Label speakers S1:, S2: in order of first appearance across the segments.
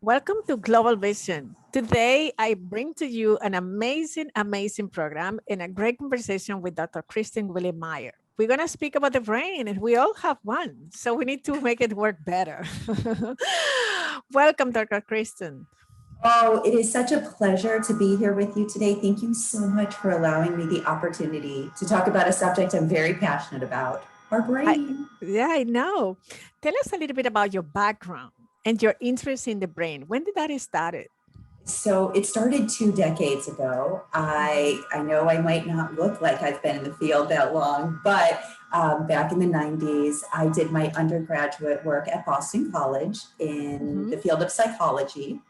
S1: Welcome to Global Vision. Today, I bring to you an amazing program and a great conversation with Dr. Kristen Willeumier. We're going to speak about the brain, and we all have one, so we need to make it work better. Welcome, Dr. Kristen.
S2: Oh, it is such a pleasure to be here with you today. Thank you so much for allowing me the opportunity to talk about a subject I'm very passionate about, our brain.
S1: I know. Tell us a little bit about your background and your interest in the brain. When did that start?
S2: So it started 2 decades ago. I know I might not look like I've been in the field that long, but back in the 90s, I did my undergraduate work at Boston College in the field of psychology.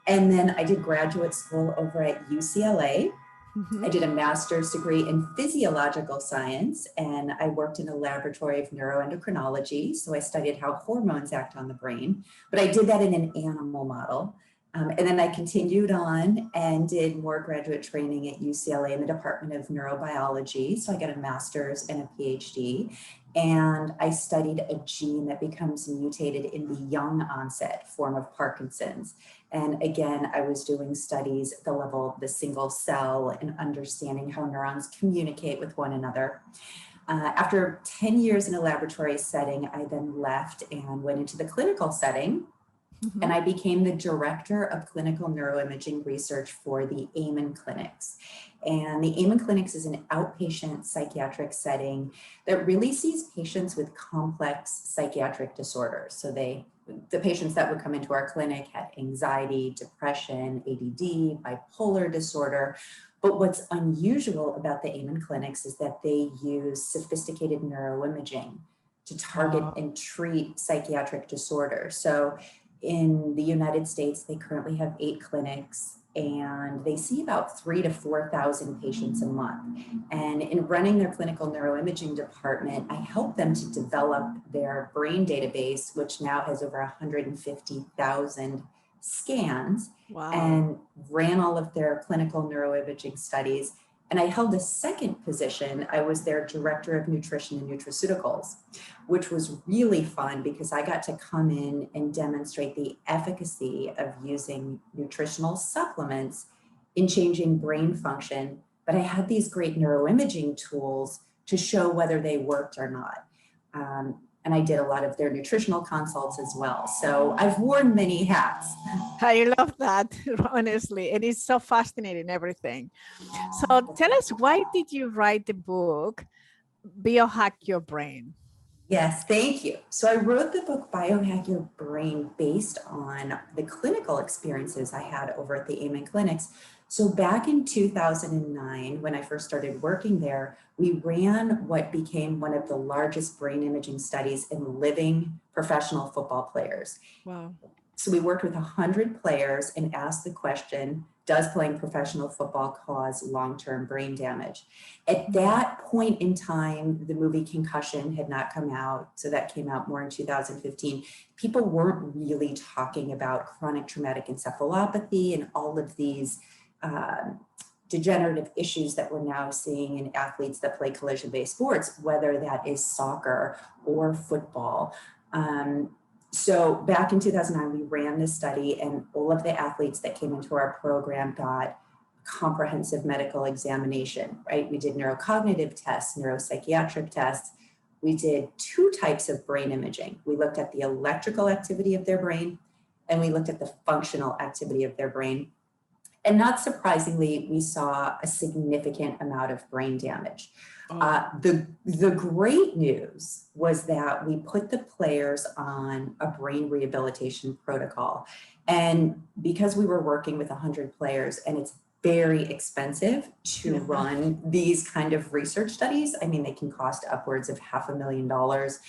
S2: And then I did graduate school over at UCLA. I did a master's degree in Physiological Science, and I worked in a laboratory of neuroendocrinology. So I studied how hormones act on the brain, but I did that in an animal model. And then I continued on and did more graduate training at UCLA in the Department of Neurobiology. So I got a master's and a PhD. And I studied a gene that becomes mutated in the young onset form of Parkinson's. And again, I was doing studies at the level of the single cell and understanding how neurons communicate with one another. After 10 years in a laboratory setting, I then left and went into the clinical setting. And I became the director of clinical neuroimaging research for the Amon Clinics. And the Amon Clinics is an outpatient psychiatric setting that really sees patients with complex psychiatric disorders. So the patients that would come into our clinic had anxiety, depression, ADD, bipolar disorder. But what's unusual about the Amon Clinics is that they use sophisticated neuroimaging to target and treat psychiatric disorders. So in the United States, they currently have 8 clinics, and they see about 3,000 to 4,000 patients a month. And in running their clinical neuroimaging department, I helped them to develop their brain database, which now has over 150,000 scans, and ran all of their clinical neuroimaging studies. And I held a second position. I was their director of nutrition and nutraceuticals, which was really fun because I got to come in and demonstrate the efficacy of using nutritional supplements in changing brain function. But I had these great neuroimaging tools to show whether they worked or not. And I did a lot of their nutritional consults as well. So I've worn many hats.
S1: I love that, honestly. And it's so fascinating, everything. So tell us, why did you write the book, Biohack Your Brain?
S2: Yes, thank you. So I wrote the book Biohack Your Brain based on the clinical experiences I had over at the Amon Clinics. So back in 2009, when I first started working there, we ran what became one of the largest brain imaging studies in living professional football players.
S1: Wow.
S2: So we worked with 100 players and asked the question, does playing professional football cause long-term brain damage? At that point in time, the movie Concussion had not come out, so that came out more in 2015. People weren't really talking about chronic traumatic encephalopathy and all of these degenerative issues that we're now seeing in athletes that play collision-based sports, whether that is soccer or football. So back in 2009, we ran this study, and all of the athletes that came into our program got comprehensive medical examination, right? We did neurocognitive tests, neuropsychiatric tests. We did 2 types of brain imaging. We looked at the electrical activity of their brain, and we looked at the functional activity of their brain. And not surprisingly, we saw a significant amount of brain damage. The great news was that we put the players on a brain rehabilitation protocol. And because we were working with 100 players, and it's very expensive to run these kind of research studies, I mean, they can cost upwards of $500,000.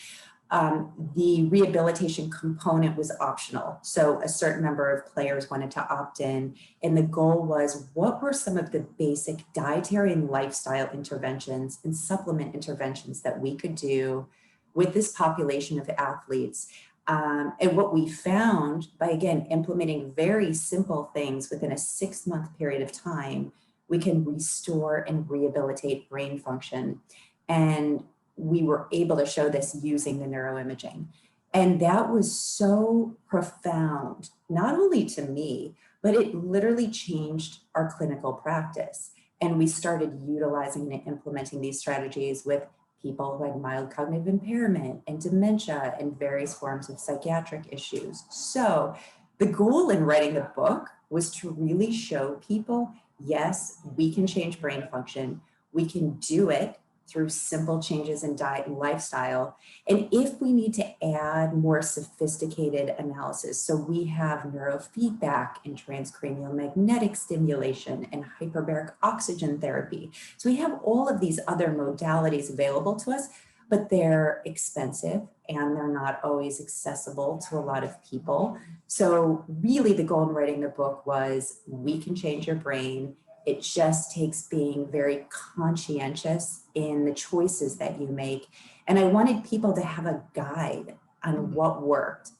S2: The rehabilitation component was optional. So a certain number of players wanted to opt in. And the goal was, what were some of the basic dietary and lifestyle interventions and supplement interventions that we could do with this population of athletes? And what we found by, again, implementing very simple things within a 6-month period of time, we can restore and rehabilitate brain function. And we were able to show this using the neuroimaging. And that was so profound, not only to me, but it literally changed our clinical practice. And we started utilizing and implementing these strategies with people who had mild cognitive impairment and dementia and various forms of psychiatric issues. So the goal in writing the book was to really show people, yes, we can change brain function. We can do it through simple changes in diet and lifestyle. And if we need to add more sophisticated analysis, so we have neurofeedback and transcranial magnetic stimulation and hyperbaric oxygen therapy. So we have all of these other modalities available to us, but they're expensive and they're not always accessible to a lot of people. So really the goal in writing the book was, we can change your brain. It just takes being very conscientious in the choices that you make. And I wanted people to have a guide on what worked.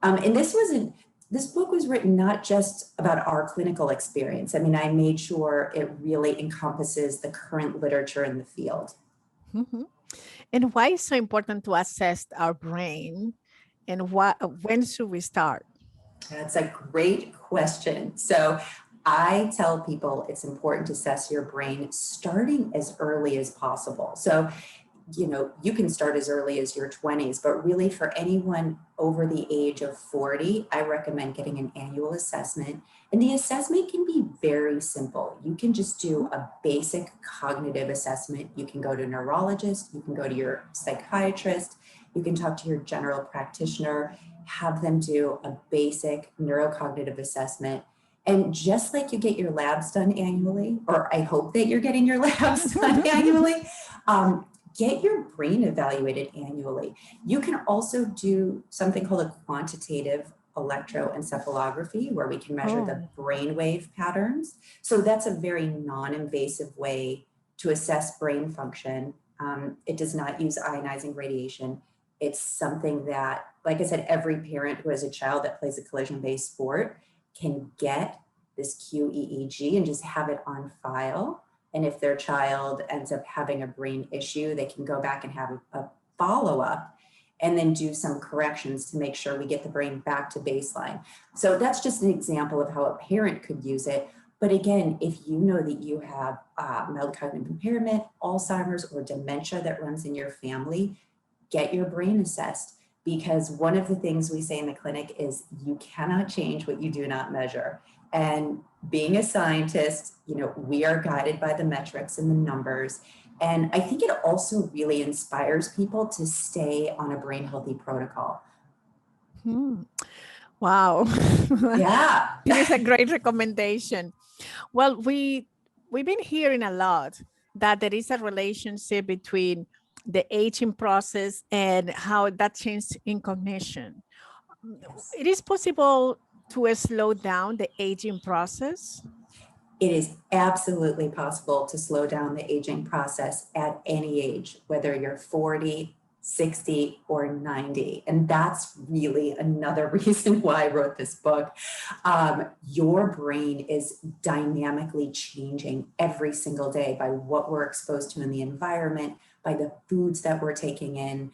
S2: And this book was written not just about our clinical experience. I mean, I made sure it really encompasses the current literature in the field.
S1: Mm-hmm. And why is it so important to assess our brain, and when should we start?
S2: That's a great question. So I tell people it's important to assess your brain starting as early as possible. So, you can start as early as your 20s, but really for anyone over the age of 40, I recommend getting an annual assessment. And the assessment can be very simple. You can just do a basic cognitive assessment. You can go to a neurologist, you can go to your psychiatrist, you can talk to your general practitioner, have them do a basic neurocognitive assessment. And just like you get your labs done annually, or I hope that you're getting your labs done annually, get your brain evaluated annually. You can also do something called a quantitative electroencephalography, where we can measure the brainwave patterns. So that's a very non-invasive way to assess brain function. It does not use ionizing radiation. It's something that, like I said, every parent who has a child that plays a collision-based sport can get this QEEG and just have it on file. And if their child ends up having a brain issue, they can go back and have a follow-up and then do some corrections to make sure we get the brain back to baseline. So that's just an example of how a parent could use it. But again, if you know that you have mild cognitive impairment, Alzheimer's, or dementia that runs in your family, get your brain assessed. Because one of the things we say in the clinic is, you cannot change what you do not measure. And being a scientist, we are guided by the metrics and the numbers. And I think it also really inspires people to stay on a brain healthy protocol.
S1: Wow.
S2: Yeah.
S1: It is a great recommendation. Well, we've been hearing a lot that there is a relationship between the aging process and how that changed in cognition.
S2: Yes.
S1: It is possible to slow down the aging process?
S2: It is absolutely possible to slow down the aging process at any age, whether you're 40, 60, or 90. And that's really another reason why I wrote this book. Your brain is dynamically changing every single day by what we're exposed to in the environment, by the foods that we're taking in,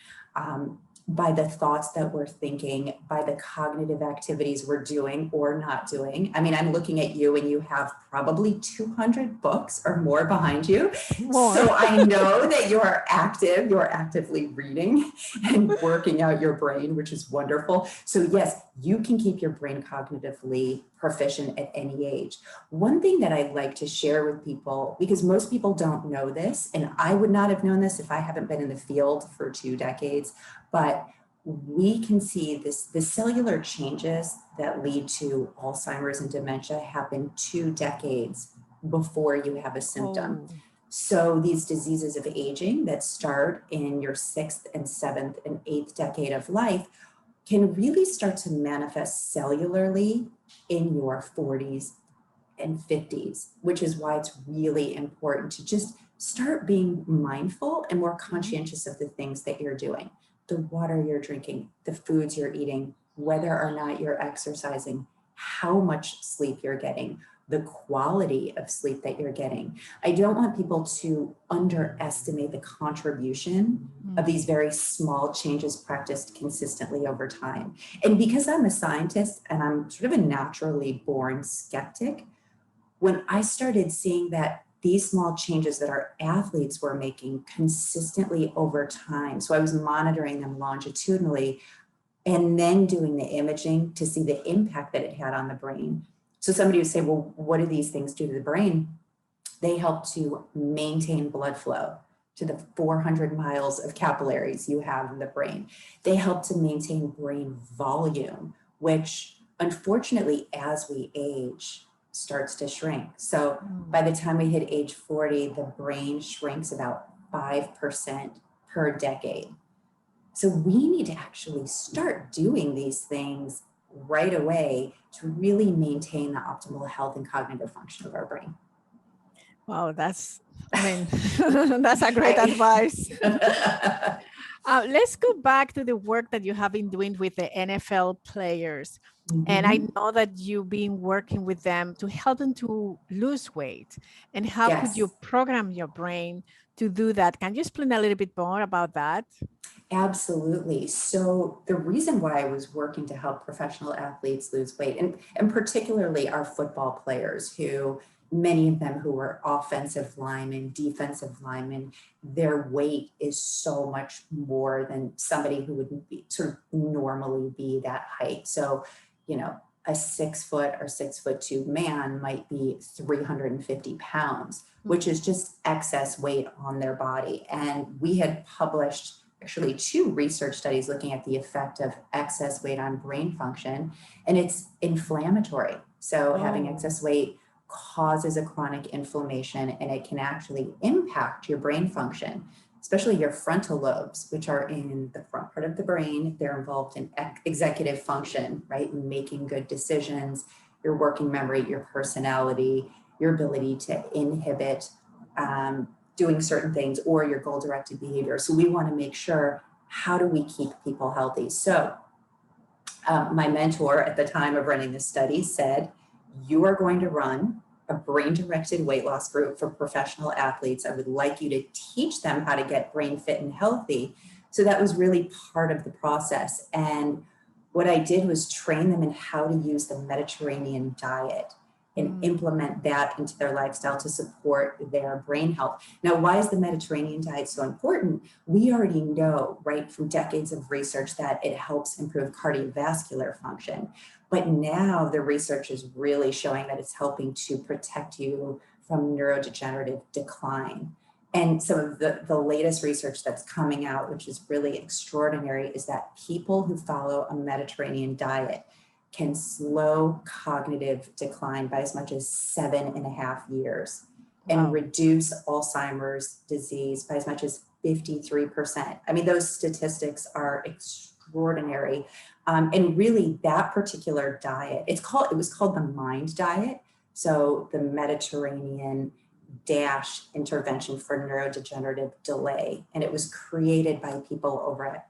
S2: by the thoughts that we're thinking, by the cognitive activities we're doing or not doing. I mean, I'm looking at you and you have probably 200 books or more behind you.
S1: More.
S2: So I know that you're active, you're actively reading and working out your brain, which is wonderful. So yes, you can keep your brain cognitively proficient at any age. One thing that I'd like to share with people, because most people don't know this, and I would not have known this if I haven't been in the field for 2 decades, but we can see the cellular changes that lead to Alzheimer's and dementia happen 2 decades before you have a symptom. So these diseases of aging that start in your 6th and 7th and 8th decade of life can really start to manifest cellularly in your 40s and 50s, which is why it's really important to just start being mindful and more conscientious of the things that you're doing. The water you're drinking, the foods you're eating, whether or not you're exercising, how much sleep you're getting. the quality of sleep that you're getting. I don't want people to underestimate the contribution of these very small changes practiced consistently over time. And because I'm a scientist and I'm sort of a naturally born skeptic, when I started seeing that these small changes that our athletes were making consistently over time, so I was monitoring them longitudinally and then doing the imaging to see the impact that it had on the brain. So somebody would say, well, what do these things do to the brain? They help to maintain blood flow to the 400 miles of capillaries you have in the brain. They help to maintain brain volume, which unfortunately, as we age, starts to shrink. So by the time we hit age 40, the brain shrinks about 5% per decade. So we need to actually start doing these things right away to really maintain the optimal health and cognitive function of our brain.
S1: Wow, that's a great advice. Let's go back to the work that you have been doing with the NFL players. And I know that you've been working with them to help them to lose weight. And how could you program your brain to do that? Can you explain a little bit more about that?
S2: Absolutely. So the reason why I was working to help professional athletes lose weight, and particularly our football players, who many of them who were offensive linemen, defensive linemen, their weight is so much more than somebody who would be sort of normally be that height. So, you know, a 6 foot or 6'2" man might be 350 pounds, which is just excess weight on their body. And we had published actually 2 research studies looking at the effect of excess weight on brain function, and it's inflammatory. So having excess weight causes a chronic inflammation, and it can actually impact your brain function, especially your frontal lobes, which are in the front part of the brain. They're involved in executive function, right? Making good decisions, your working memory, your personality, your ability to inhibit doing certain things, or your goal-directed behavior. So we want to make sure, how do we keep people healthy? So my mentor at the time of running this study said, you are going to run a brain-directed weight loss group for professional athletes. I would like you to teach them how to get brain fit and healthy. So that was really part of the process. And what I did was train them in how to use the Mediterranean diet and implement that into their lifestyle to support their brain health. Now, why is the Mediterranean diet so important? We already know, right, from decades of research that it helps improve cardiovascular function. But now the research is really showing that it's helping to protect you from neurodegenerative decline. And some of the latest research that's coming out, which is really extraordinary, is that people who follow a Mediterranean diet can slow cognitive decline by as much as 7.5 years and reduce Alzheimer's disease by as much as 53%. I mean, those statistics are extraordinary. And really that particular diet, it was called the MIND diet. So the Mediterranean intervention for neurodegenerative delay. And it was created by people over at,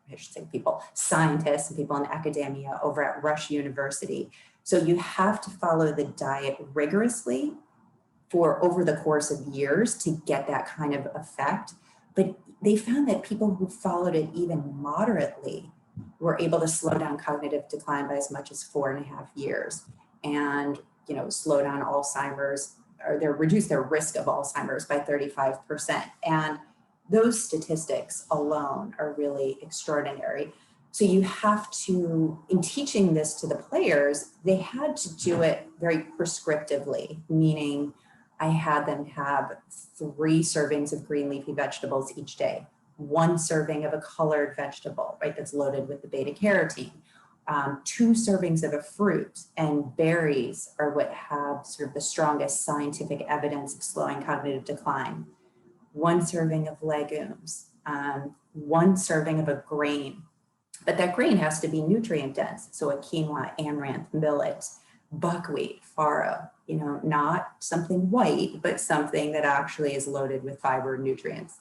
S2: scientists and people in academia over at Rush University. So you have to follow the diet rigorously for over the course of years to get that kind of effect. But they found that people who followed it even moderately were able to slow down cognitive decline by as much as 4.5 years, and slow down Alzheimer's, or reduce their risk of Alzheimer's by 35%. And those statistics alone are really extraordinary. So you have to, in teaching this to the players, they had to do it very prescriptively, meaning I had them have 3 servings of green leafy vegetables each day, 1 serving of a colored vegetable, right, that's loaded with the beta carotene, 2 servings of a fruit, and berries are what have sort of the strongest scientific evidence of slowing cognitive decline. 1 serving of legumes, 1 serving of a grain, but that grain has to be nutrient dense. So a quinoa, amaranth, millet, buckwheat, farro, not something white, but something that actually is loaded with fiber and nutrients.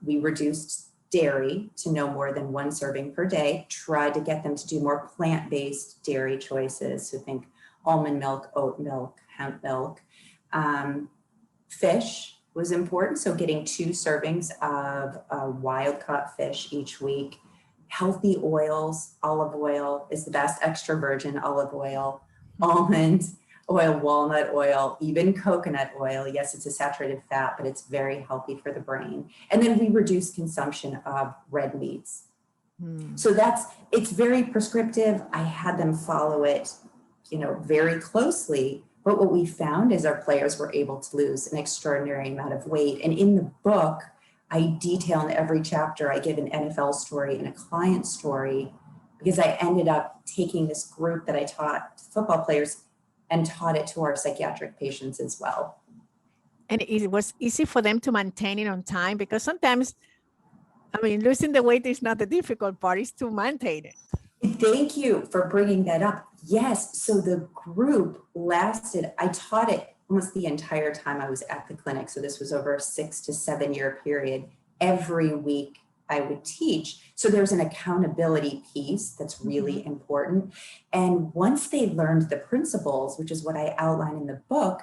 S2: We reduced dairy to no more than 1 serving per day, tried to get them to do more plant-based dairy choices. So think almond milk, oat milk, hemp milk. Fish was important, so getting 2 servings of wild-caught fish each week. Healthy oils, olive oil is the best, extra virgin olive oil, almond oil, walnut oil, even coconut oil. Yes, it's a saturated fat, but it's very healthy for the brain. And then we reduce consumption of red meats. So it's very prescriptive. I had them follow it, very closely. But what we found is our players were able to lose an extraordinary amount of weight. And in the book, I detail in every chapter, I give an NFL story and a client story, because I ended up taking this group that I taught football players and taught it to our psychiatric patients as well.
S1: And it was easy for them to maintain it on time, because sometimes, losing the weight is not the difficult part, it's to maintain it.
S2: Thank you for bringing that up. Yes, so the group lasted, I taught it almost the entire time I was at the clinic. So this was over a 6 to 7 year period. Every week I would teach. So there's an accountability piece that's really important. And once they learned the principles, which is what I outline in the book,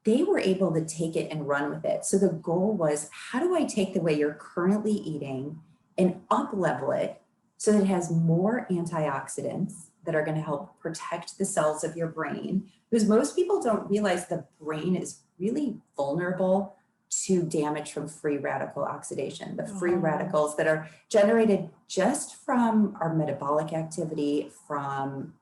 S2: they were able to take it and run with it. So the goal was, how do I take the way you're currently eating and up-level it so that it has more antioxidants that are going to help protect the cells of your brain? Because most people don't realize the brain is really vulnerable to damage from free radical oxidation. The free radicals that are generated just from our metabolic activity, from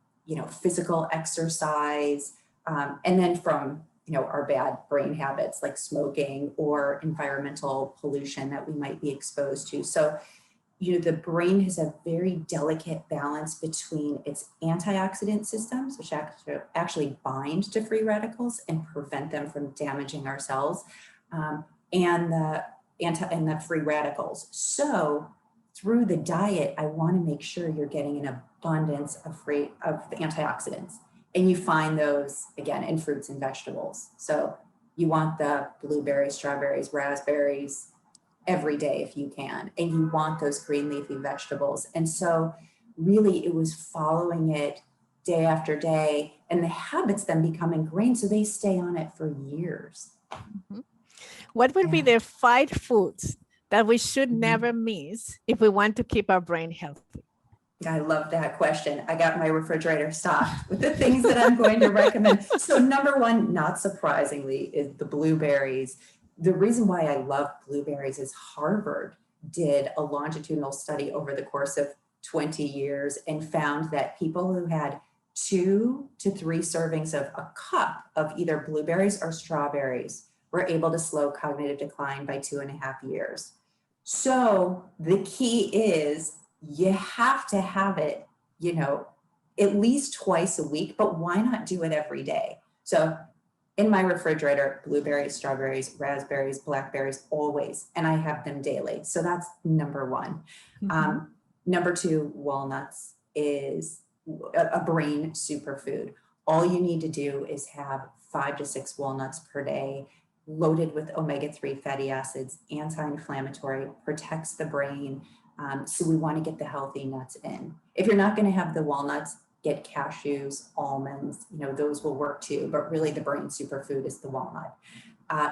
S2: physical exercise, and then from our bad brain habits like smoking or environmental pollution that we might be exposed to. So the brain has a very delicate balance between its antioxidant systems, which actually bind to free radicals and prevent them from damaging our cells, and the free radicals. So through the diet, I want to make sure you're getting an abundance of the antioxidants. And you find those, again, in fruits and vegetables. So you want the blueberries, strawberries, raspberries, every day if you can, and you want those green leafy vegetables. And so really it was following it day after day, and the habits then become ingrained, so they stay on it for years.
S1: What would be the 5 foods that we should never miss if we want to keep our brain healthy?
S2: I love that question. I got my refrigerator stocked with the things that I'm going to recommend. So number 1, not surprisingly, is the blueberries. The reason why I love blueberries is Harvard did a longitudinal study over the course of 20 years and found that people who had 2 to 3 servings of a cup of either blueberries or strawberries were able to slow cognitive decline by 2.5 years. So the key is you have to have it, at least twice a week, but why not do it every day? So in my refrigerator, blueberries, strawberries, raspberries, blackberries, always, and I have them daily. So that's number 1. Number 2, walnuts is a brain superfood. All you need to do is have 5 to 6 walnuts per day, loaded with omega-3 fatty acids, anti-inflammatory, protects the brain. So we want to get the healthy nuts in. If you're not going to have the walnuts, get cashews, almonds, those will work too, but really the brain superfood is the walnut.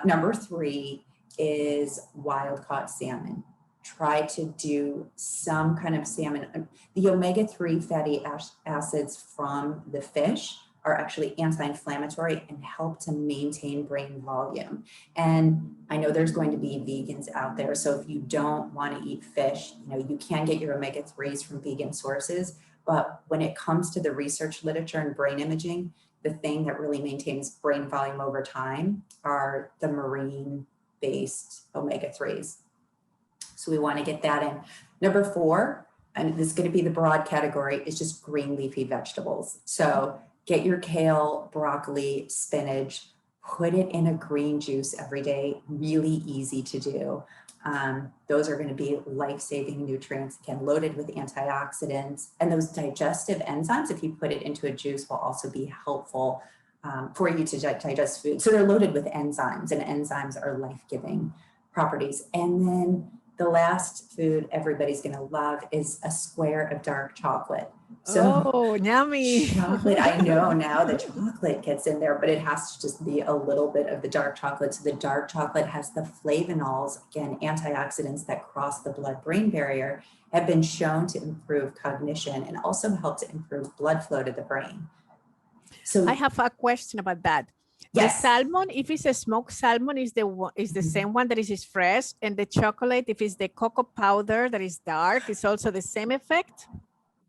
S2: Number 3 is wild-caught salmon. Try to do some kind of salmon. The omega-3 fatty acids from the fish are actually anti-inflammatory and help to maintain brain volume. And I know there's going to be vegans out there. So if you don't want to eat fish, you can get your omega-3s from vegan sources. But when it comes to the research literature and brain imaging, the thing that really maintains brain volume over time are the marine-based omega-3s. So we want to get that in. Number 4, and this is going to be the broad category, is just green leafy vegetables. So get your kale, broccoli, spinach, put it in a green juice every day, really easy to do. Those are going to be life-saving nutrients, again, loaded with antioxidants. And those digestive enzymes, if you put it into a juice, will also be helpful for you to digest food. So they're loaded with enzymes, and enzymes are life-giving properties. And then the last food everybody's going to love is a square of dark chocolate. So
S1: oh, yummy.
S2: chocolate, I know now the chocolate gets in there, but it has to just be a little bit of the dark chocolate. So the dark chocolate has the flavonols, again, antioxidants that cross the blood-brain barrier, have been shown to improve cognition and also help to improve blood flow to the brain. So
S1: I have a question about that.
S2: yes.
S1: The salmon, if it's a smoked salmon, is the same one that is fresh, and the chocolate, if it's the cocoa powder that is dark, is also the same effect?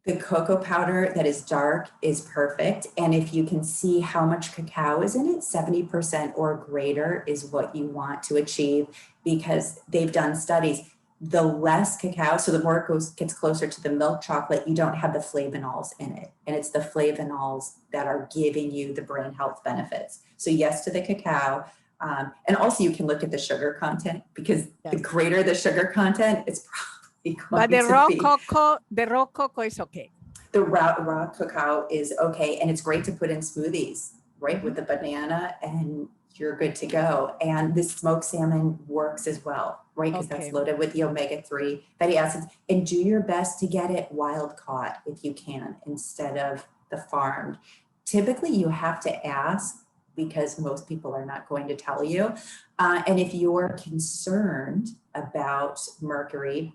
S2: The cocoa powder that is dark is perfect. And if you can see how much cacao is in it, 70% or greater is what you want to achieve, because they've done studies. The less cacao, so the more it gets closer to the milk chocolate, you don't have the flavonols in it. And it's the flavonols that are giving you the brain health benefits. So yes to the cacao. And also you can look at the sugar content, because the greater the sugar content, it's probably going
S1: but the raw cocoa is okay.
S2: The raw cacao is okay. And it's great to put in smoothies, right? With the banana, and you're good to go. And the smoked salmon works as well, right? Because that's loaded with the omega-3 fatty acids. And do your best to get it wild caught if you can, instead of the farmed. Typically you have to ask, because most people are not going to tell you. And if you're concerned about mercury,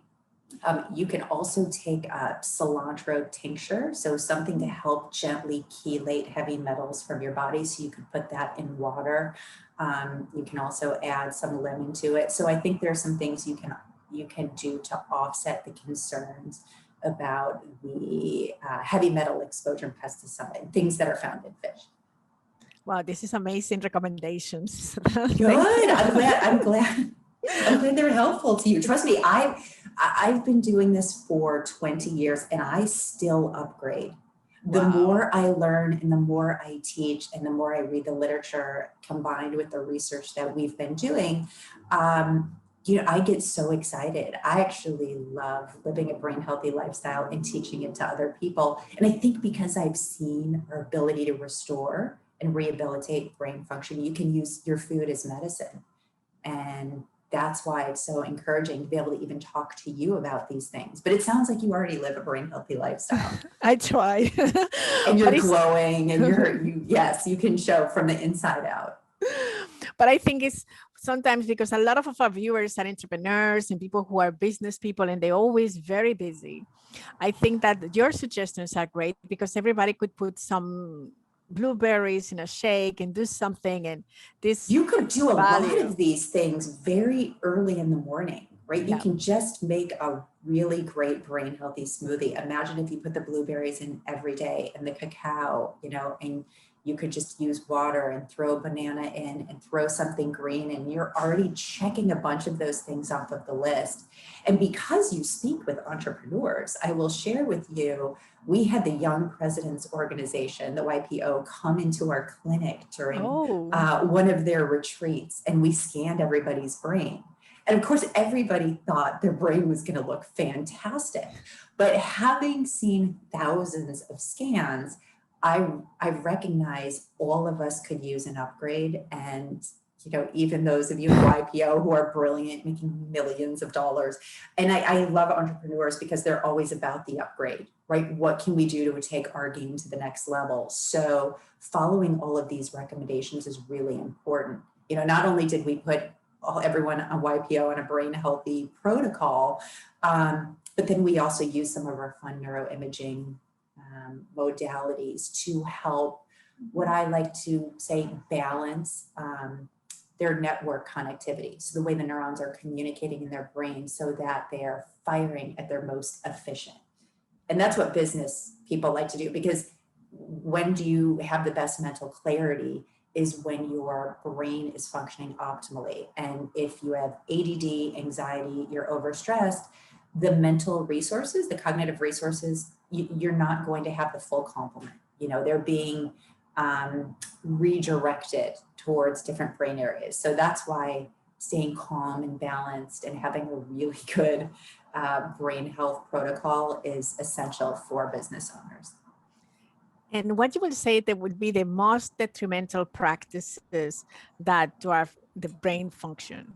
S2: you can also take a cilantro tincture, so something to help gently chelate heavy metals from your body. So you can put that in water. You can also add some lemon to it. So I think there are some things you can do to offset the concerns about the heavy metal exposure and pesticide, things that are found in fish.
S1: Wow, this is amazing recommendations.
S2: Good. I'm glad they're helpful to you. Trust me, I've been doing this for 20 years and I still upgrade. The more I learn and the more I teach and the more I read the literature combined with the research that we've been doing, I get so excited. I actually love living a brain healthy lifestyle and teaching it to other people. And I think because I've seen our ability to restore and rehabilitate brain function, you can use your food as medicine. And that's why it's so encouraging to be able to even talk to you about these things. But it sounds like you already live a brain healthy lifestyle.
S1: I try.
S2: And you're glowing, and yes, you can show from the inside out.
S1: But I think it's sometimes because a lot of our viewers are entrepreneurs and people who are business people, and they're always very busy. I think that your suggestions are great, because everybody could put some blueberries in a shake and do something, and this
S2: you could do a lot of these things very early in the morning, right? You can just make a really great brain healthy smoothie. Imagine if you put the blueberries in every day and the cacao, and you could just use water and throw a banana in and throw something green, and you're already checking a bunch of those things off of the list. And because you speak with entrepreneurs, I will share with you, we had the Young Presidents Organization, the YPO, come into our clinic during one of their retreats, and we scanned everybody's brain. And of course, everybody thought their brain was going to look fantastic. But having seen thousands of scans, I recognize all of us could use an upgrade. And, even those of you in YPO who are brilliant, making millions of dollars. And I love entrepreneurs because they're always about the upgrade, right? What can we do to take our game to the next level? So following all of these recommendations is really important. Not only did we put everyone on YPO on a brain healthy protocol, but then we also use some of our fun neuroimaging modalities to help, what I like to say, balance their network connectivity. So the way the neurons are communicating in their brain so that they are firing at their most efficient. And that's what business people like to do, because when do you have the best mental clarity is when your brain is functioning optimally. And if you have ADD, anxiety, you're overstressed, the mental resources, the cognitive resources, you're not going to have the full complement. They're being redirected towards different brain areas. So that's why staying calm and balanced and having a really good brain health protocol is essential for business owners.
S1: And what you will say that would be the most detrimental practices that dwarf the brain function?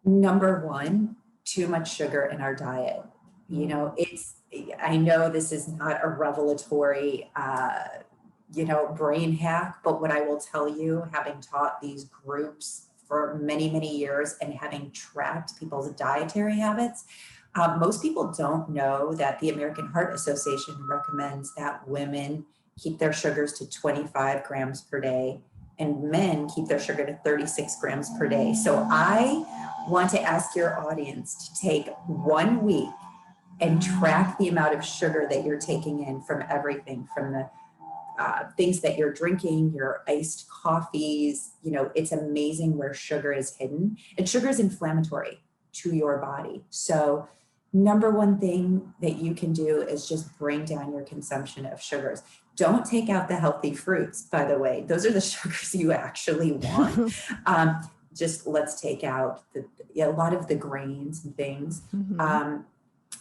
S2: Number one, too much sugar in our diet. You know, I know this is not a revelatory, brain hack, but what I will tell you, having taught these groups for many, many years and having tracked people's dietary habits, most people don't know that the American Heart Association recommends that women keep their sugars to 25 grams per day and men keep their sugar to 36 grams per day. So I want to ask your audience to take 1 week and track the amount of sugar that you're taking in from everything, from the things that you're drinking, your iced coffees. You know, it's amazing where sugar is hidden, and sugar is inflammatory to your body. So number one thing that you can do is just bring down your consumption of sugars. Don't take out the healthy fruits, by the way. Those are the sugars you actually want. Just let's take out a lot of the grains and things.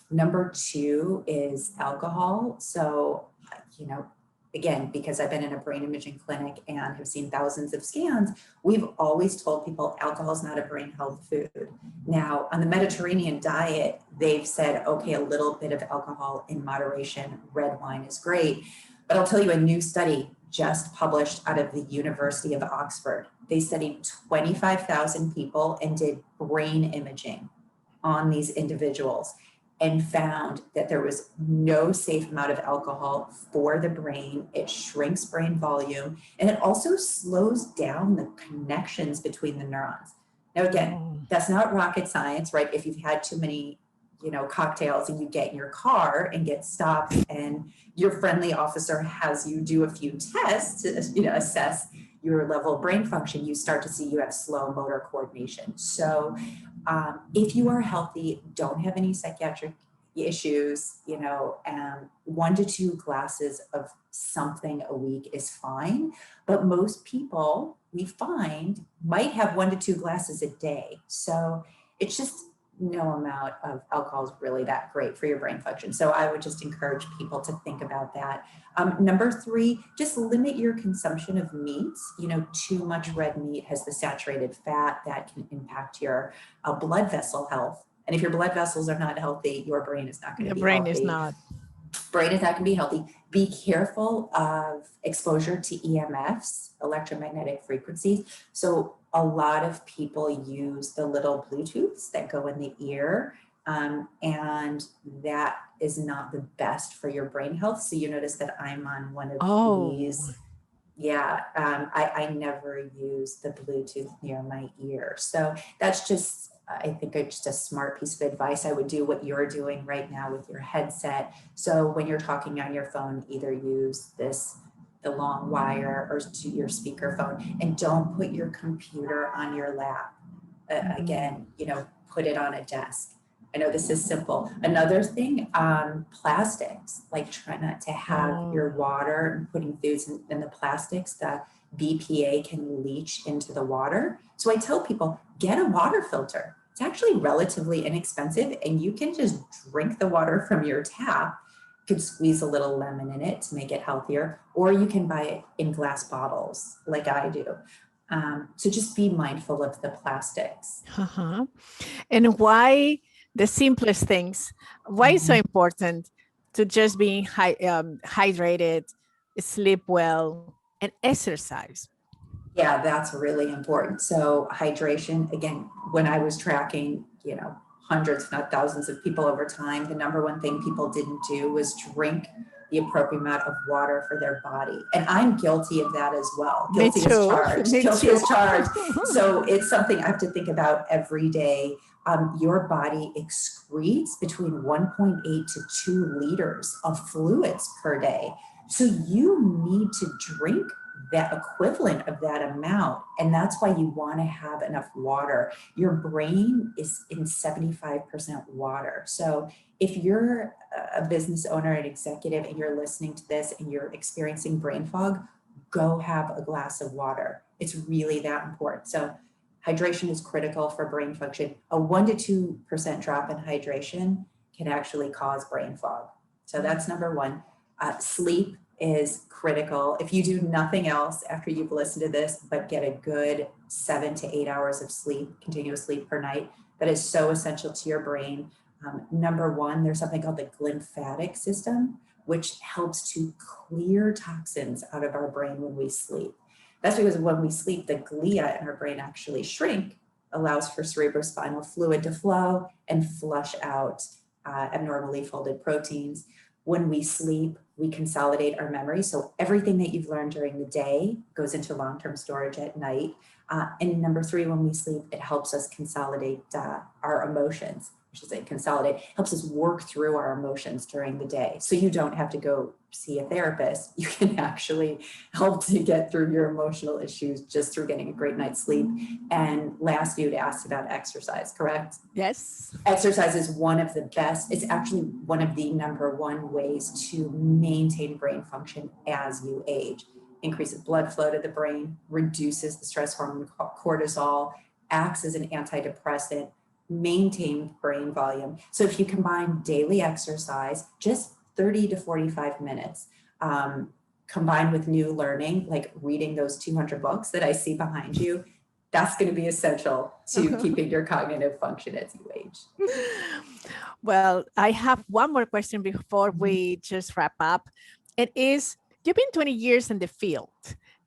S2: Number two is alcohol. So, again, because I've been in a brain imaging clinic and have seen thousands of scans, we've always told people alcohol is not a brain health food. Now, on the Mediterranean diet, they've said, okay, a little bit of alcohol in moderation, red wine is great. But I'll tell you, a new study just published out of the University of Oxford. They studied 25,000 people and did brain imaging on these individuals and found that there was no safe amount of alcohol for the brain. It shrinks brain volume, and it also slows down the connections between the neurons. Now, again, that's not rocket science, right? If you've had too many, cocktails and you get in your car and get stopped and your friendly officer has you do a few tests to, assess your level of brain function, you start to see you have slow motor coordination. So if you are healthy, don't have any psychiatric issues, 1 to 2 glasses of something a week is fine. But most people, we find, might have 1 to 2 glasses a day. So it's just no amount of alcohol is really that great for your brain function. So I would just encourage people to think about that. Number 3, just limit your consumption of meats. Too much red meat has the saturated fat that can impact your blood vessel health. And if your blood vessels are not healthy, your brain is not going to be healthy. Brain is not going to be healthy. Be careful of exposure to EMFs, electromagnetic frequencies. So a lot of people use the little Bluetooths that go in the ear, and that is not the best for your brain health. So you notice that I'm on one of these. Yeah, I never use the Bluetooth near my ear. So that's just, I think it's just a smart piece of advice. I would do what you're doing right now with your headset. So when you're talking on your phone, either use the long wire or to your speakerphone, and don't put your computer on your lap. Again, put it on a desk. I know this is simple. Another thing, plastics, like try not to have your water and putting foods in the plastics. The BPA can leach into the water. So I tell people, get a water filter. It's actually relatively inexpensive, and you can just drink the water from your tap. You could squeeze a little lemon in it to make it healthier, or you can buy it in glass bottles like I do. So just be mindful of the plastics.
S1: And why the simplest things? Why is so important to just be hydrated, sleep well, and exercise?
S2: Yeah, that's really important. So hydration, again, when I was tracking, hundreds, if not thousands of people over time, the number one thing people didn't do was drink the appropriate amount of water for their body. And I'm guilty of that as well. Guilty as charged. Guilty as charged. So it's something I have to think about every day. Your body excretes between 1.8 to 2 liters of fluids per day. So you need to drink that equivalent of that amount. And that's why you want to have enough water. Your brain is in 75% water. So if you're a business owner, an executive, and you're listening to this and you're experiencing brain fog, go have a glass of water. It's really that important. So hydration is critical for brain function. A 1 to 2% drop in hydration can actually cause brain fog. So that's number 1. Sleep is critical. If you do nothing else after you've listened to this, but get a good 7 to 8 hours of sleep, continuous sleep per night, that is so essential to your brain. Number one, there's something called the glymphatic system, which helps to clear toxins out of our brain when we sleep. That's because when we sleep, the glia in our brain actually shrink, allows for cerebrospinal fluid to flow and flush out abnormally folded proteins. When we sleep, we consolidate our memory. So everything that you've learned during the day goes into long-term storage at night. And number three, when we sleep, it helps us consolidate our emotions. I should say consolidate, helps us work through our emotions during the day. So you don't have to go see a therapist. You can actually help to get through your emotional issues just through getting a great night's sleep. And last, you'd asked about exercise, correct?
S1: Yes.
S2: Exercise is one of the best. It's actually one of the number one ways to maintain brain function as you age. Increases blood flow to the brain, reduces the stress hormone cortisol, acts as an antidepressant, maintain brain volume. So if you combine daily exercise, just 30 to 45 minutes, combined with new learning, like reading those 200 books that I see behind you, that's going to be essential to keeping your cognitive function as you age.
S1: Well, I have one more question before we just wrap up. It is, you've been 20 years in the field,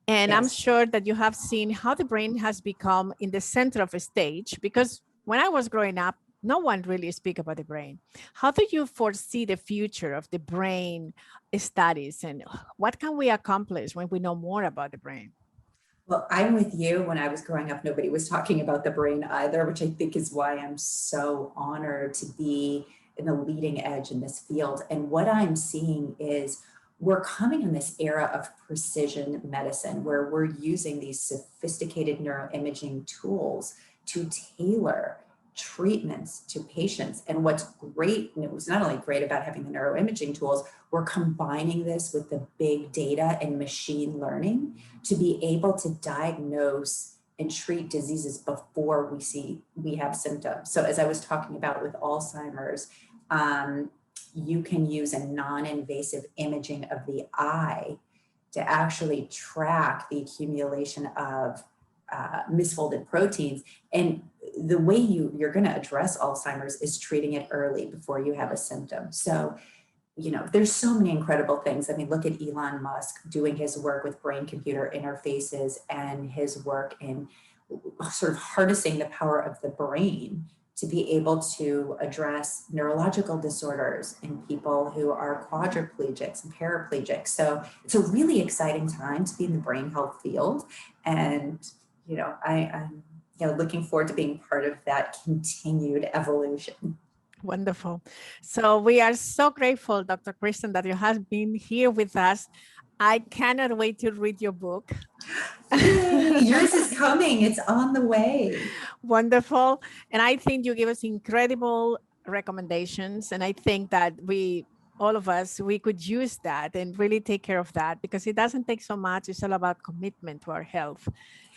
S1: and yes, I'm sure that you have seen how the brain has become in the center of a stage, because when I was growing up, no one really speak about the brain. How do you foresee the future of the brain studies, and what can we accomplish when we know more about the brain?
S2: Well, I'm with you. When I was growing up, nobody was talking about the brain either, which I think is why I'm so honored to be in the leading edge in this field. And what I'm seeing is we're coming in this era of precision medicine, where we're using these sophisticated neuroimaging tools to tailor treatments to patients. And what's great, and it was not only great about having the neuroimaging tools, we're combining this with the big data and machine learning to be able to diagnose and treat diseases before we have symptoms. So as I was talking about with Alzheimer's, you can use a non-invasive imaging of the eye to actually track the accumulation of misfolded proteins. And the way you're going to address Alzheimer's is treating it early before you have a symptom. So, you know, there's so many incredible things. I mean, look at Elon Musk doing his work with brain-computer interfaces and his work in sort of harnessing the power of the brain to be able to address neurological disorders in people who are quadriplegics and paraplegics. So it's a really exciting time to be in the brain health field. And, you know, I'm looking forward to being part of that continued evolution.
S1: Wonderful. So we are so grateful, Dr. Kristen, that you have been here with us. I cannot wait to read your book.
S2: Yours is coming. It's on the way.
S1: Wonderful. And I think you give us incredible recommendations. And I think that all of us, we could use that and really take care of that, because it doesn't take so much. It's all about commitment to our health.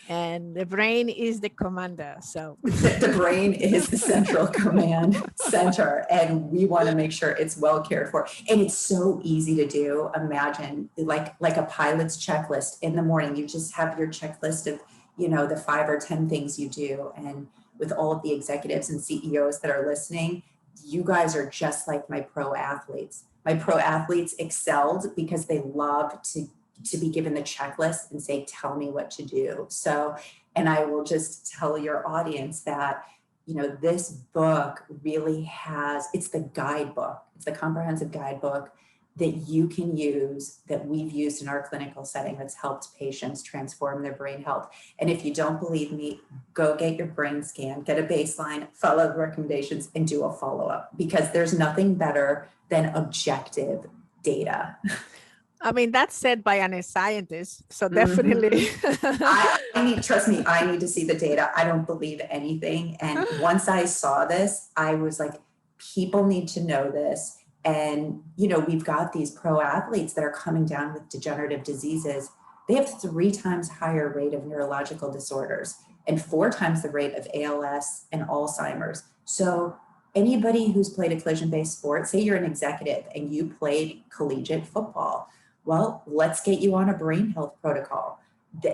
S1: And the brain is the commander. So
S2: the brain is the central command center, and we want to make sure it's well cared for. And it's so easy to do. Imagine like a pilot's checklist. In the morning, you just have your checklist of, you know, the 5 or 10 things you do. And with all of the executives and CEOs that are listening, you guys are just like my pro athletes. My pro athletes excelled because they love to be given the checklist and say, tell me what to do. So, and I will just tell your audience that, you know, this book really it's the guidebook. It's the comprehensive guidebook that you can use, that we've used in our clinical setting, that's helped patients transform their brain health. And if you don't believe me, go get your brain scan, get a baseline, follow the recommendations, and do a follow-up, because there's nothing better than objective data.
S1: I mean, that's said by a scientist, so definitely.
S2: Trust me, I need to see the data. I don't believe anything. And once I saw this, I was like, people need to know this. And, you know, we've got these pro athletes that are coming down with degenerative diseases. They have 3 times higher rate of neurological disorders and 4 times the rate of ALS and Alzheimer's. So anybody who's played a collision-based sport, say you're an executive and you played collegiate football, well, let's get you on a brain health protocol.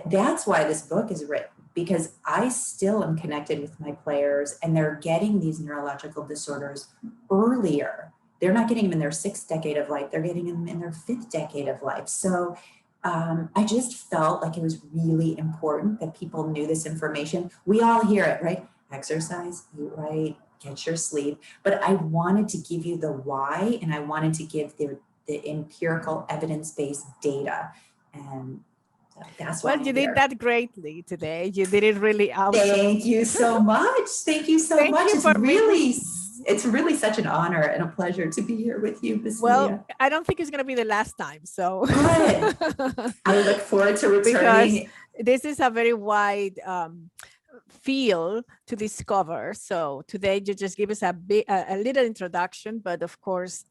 S2: that's why this book is written, because I still am connected with my players and they're getting these neurological disorders earlier. They're not getting them in their 6th decade of life, they're getting them in their 5th decade of life. So I just felt like it was really important that people knew this information. We all hear it, right? Exercise, eat right, get your sleep. But I wanted to give you the why, and I wanted to give the empirical evidence-based data. And that's why
S1: Well, you did that greatly today. You did it really awesome.
S2: Thank you so much. Thank you so
S1: Thank
S2: much.
S1: you for
S2: It's really such an honor and a pleasure to be here with you, Bisila.
S1: Well, I don't think it's going to be the last time. So
S2: good. I look forward to returning.
S1: Because this is a very wide field to discover. So today you just give us a little introduction, but of course,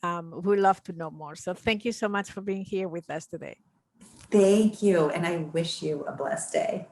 S1: we'd love to know more. So thank you so much for being here with us today.
S2: Thank you. And I wish you a blessed day.